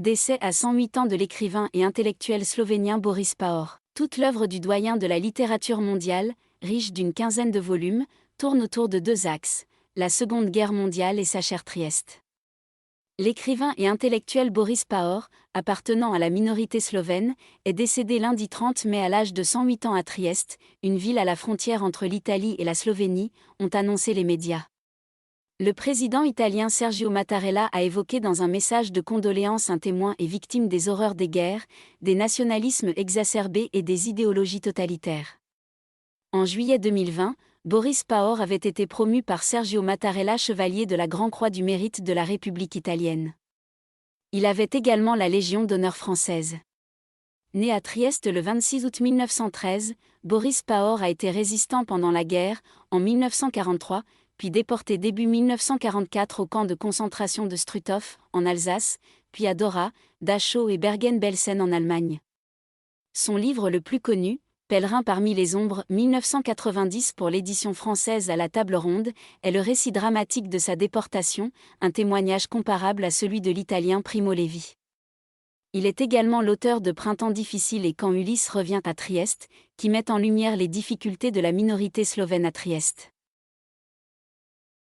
Décès à 108 ans de l'écrivain et intellectuel slovénien Boris Pahor. Toute l'œuvre du doyen de la littérature mondiale, riche d'une quinzaine de volumes, tourne autour de deux axes, la Seconde Guerre mondiale et sa chère Trieste. L'écrivain et intellectuel Boris Pahor, appartenant à la minorité slovène, est décédé lundi 30 mai à l'âge de 108 ans à Trieste, une ville à la frontière entre l'Italie et la Slovénie, ont annoncé les médias. Le président italien Sergio Mattarella a évoqué dans un message de condoléances un témoin et victime des horreurs des guerres, des nationalismes exacerbés et des idéologies totalitaires. En juillet 2020, Boris Pahor avait été promu par Sergio Mattarella chevalier de la Grand-Croix du Mérite de la République italienne. Il avait également la Légion d'honneur française. Né à Trieste le 26 août 1913, Boris Pahor a été résistant pendant la guerre, en 1943, puis déporté début 1944 au camp de concentration de Struthof, en Alsace, puis à Dora, Dachau et Bergen-Belsen en Allemagne. Son livre le plus connu, Pèlerin parmi les ombres, 1990 pour l'édition française à la table ronde, est le récit dramatique de sa déportation, un témoignage comparable à celui de l'Italien Primo Levi. Il est également l'auteur de Printemps difficile et Quand Ulysse revient à Trieste, qui met en lumière les difficultés de la minorité slovène à Trieste.